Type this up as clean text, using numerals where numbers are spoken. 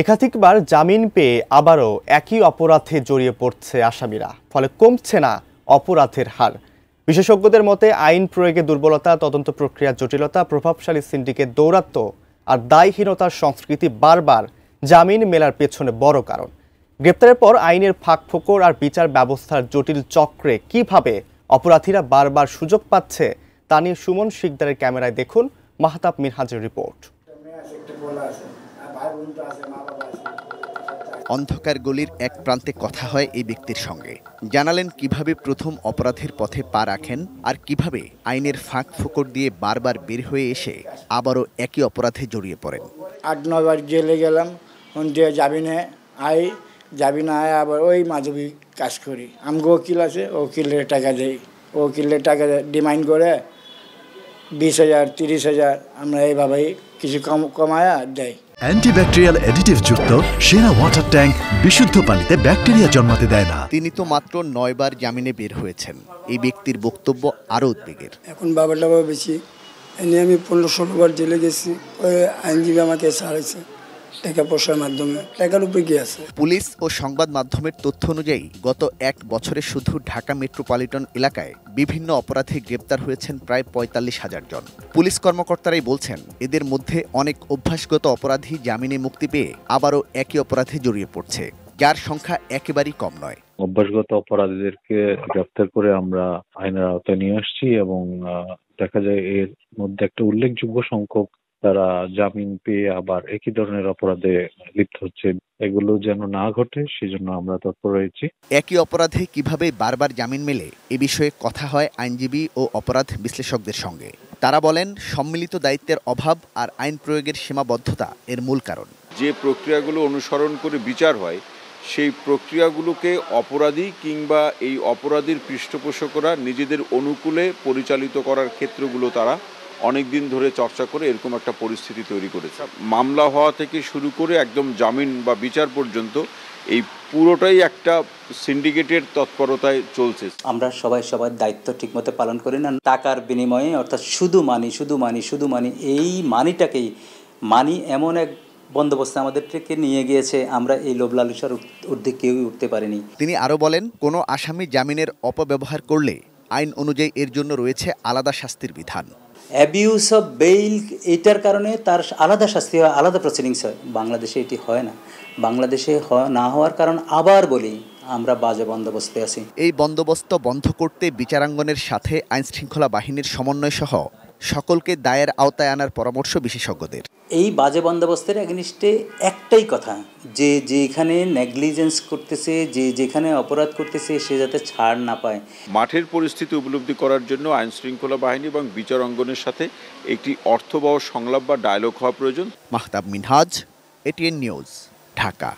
একাধিকবার জামিন পেয়ে আবারও একই অপরাধে জড়িয়ে পড়ছে আসামিরা, ফলে কমছে না অপরাধের হার। বিশেষজ্ঞদের মতে আইন প্রয়োগে দুর্বলতা, তদন্ত প্রক্রিয়ার জটিলতা, প্রভাবশালী সিন্ডিকেট দৌরাত্ম্য আর দায়হীনতার সংস্কৃতি বারবার জামিন মেলার পেছনে বড় কারণ। গ্রেপ্তারের পর আইনের ফাঁকফোকর আর বিচার ব্যবস্থার জটিল চক্রে কিভাবে অপরাধীরা বারবার সুযোগ পাচ্ছে তা নিয়ে সুমন শিকদারের ক্যামেরায় দেখুন মাহতাব মিনহাজের রিপোর্ট। অন্ধকার গলির এক প্রান্তে কথা হয় এই ব্যক্তির সঙ্গে। জানালেন কিভাবে প্রথম অপরাধের পথে পা রাখেন আর কিভাবে আইনের ফাঁক ফোকর দিয়ে বারবার বের হয়ে এসে আবারও একই অপরাধে জড়িয়ে পড়েন। 8-9 বার জেলে গেলাম, যাবি না আবার ওই মাধবী কাজ করি। আমগো উকিল আছে, উকিলের টাকা দেই, উকিলের টাকা ডিমান্ড করে 20,000 30,000 আমরা এইভাবেই কিছু কমায়া দেয়। অ্যান্টিব্যাকটেরিয়াল অ্যাডিটিভ যুক্ত সেরা ওয়াটার ট্যাঙ্ক বিশুদ্ধ পানিতে ব্যাকটেরিয়া জন্মাতে দেয় না। তিনি তো মাত্র 9 বার জামিনে বের হয়েছেন। এই ব্যক্তির বক্তব্য আরও উদ্বেগের। এখন বাবাটা বেশি এনে আমি 15-16 বার জেলে গেছি। ওই আইনজীবী আমাকে ছাড়াইছে টাকা পয়সার মাধ্যমে। টাকার উপরে কি আছে? পুলিশ ও সংবাদ মাধ্যমের তথ্য অনুযায়ী গত 1 বছরে শুধু ঢাকা মেট্রোপলিটন এলাকায় বিভিন্ন অপরাধে গ্রেপ্তার হয়েছেন প্রায় 45,000 জন। পুলিশ কর্মকর্তারাই বলছেন এদের মধ্যে অনেক অভ্যাসগত অপরাধী জামিনে মুক্তি পেয়ে আবারও একই অপরাধে জড়িয়ে পড়ছে, যার সংখ্যা একেবারেই কম নয়। অভ্যাসগত অপরাধীদেরকে গ্রেপ্তার করে আমরা আইনের আওতায় নিয়ে আসছি এবং দেখা যায় এর মধ্যে একটা উল্লেখযোগ্য সংখ্যক তারা জামিন পেয়ে আবার একই ধরনের অপরাধে লিপ্ত হচ্ছে। এগুলো যেন না ঘটে সেজন্য আমরা তৎপর রয়েছি। একই অপরাধে কিভাবে বারবার জামিন মেলে এ বিষয়ে কথা হয় আইনজীবী ও অপরাধ বিশ্লেষকদের সঙ্গে। তারা বলেন সম্মিলিত দায়িত্বের অভাব আর আইন প্রয়োগের সীমাবদ্ধতা এর মূল কারণ। যে প্রক্রিয়াগুলো অনুসরণ করে বিচার হয় সেই প্রক্রিয়াগুলোকে অপরাধী কিংবা এই অপরাধীর পৃষ্ঠপোষকরা নিজেদের অনুকূলে পরিচালিত করার ক্ষেত্রগুলো তারা অনেক দিন ধরে চর্চা করে এরকম একটা পরিস্থিতি তৈরি করেছে। মামলা হওয়া থেকে শুরু করে একদম জামিন বা বিচার পর্যন্ত এই পুরোটাই একটা সিন্ডিকেটের তৎপরতায় চলছে। আমরা সবার দায়িত্ব ঠিকমতো পালন করি না। টাকার বিনিময়ে অর্থাৎ শুধু মানি এই মানিটাকেই এমন এক বন্দোবস্ত আমাদেরকে নিয়ে গিয়েছে, আমরা এই লোভ লালসার ঊর্ধ্বে কেউই উঠতে পারিনি। তিনি আরও বলেন কোনো আসামি জামিনের অপব্যবহার করলে আইন অনুযায়ী এর জন্য রয়েছে আলাদা শাস্তির বিধান। অ্যাবিউস অফ বেইল এটার কারণে তার আলাদা শাস্তি হয়, আলাদা প্রসিডিংস হয়। বাংলাদেশে এটি হয় না। বাংলাদেশে না হওয়ার কারণ আবার বলি আমরা বাজে বন্দোবস্তে আছি। এই বন্দোবস্ত বন্ধ করতে বিচারাঙ্গনের সাথে আইনশৃঙ্খলা বাহিনীর সমন্বয় সহ সকলকে দায়ের আওতায় আনার পরামর্শ বিশেষজ্ঞদের। এই বাজে বন্দোবস্তের এগেইনস্টে একটাই কথা, যে যেখানে নেগলিজেন্স করতেছে, যেখানে অপরাধ করতেছে সে যাতে ছাড় না পায়। মাঠের পরিস্থিতি উপলব্ধি করার জন্য আইনশৃঙ্খলা বাহিনী এবং বিচার অঙ্গনের সাথে একটি অর্থবহ সংলাপ বা ডায়ালগ হওয়া প্রয়োজন। Mahtab Minhaj, ATN news, Dhaka.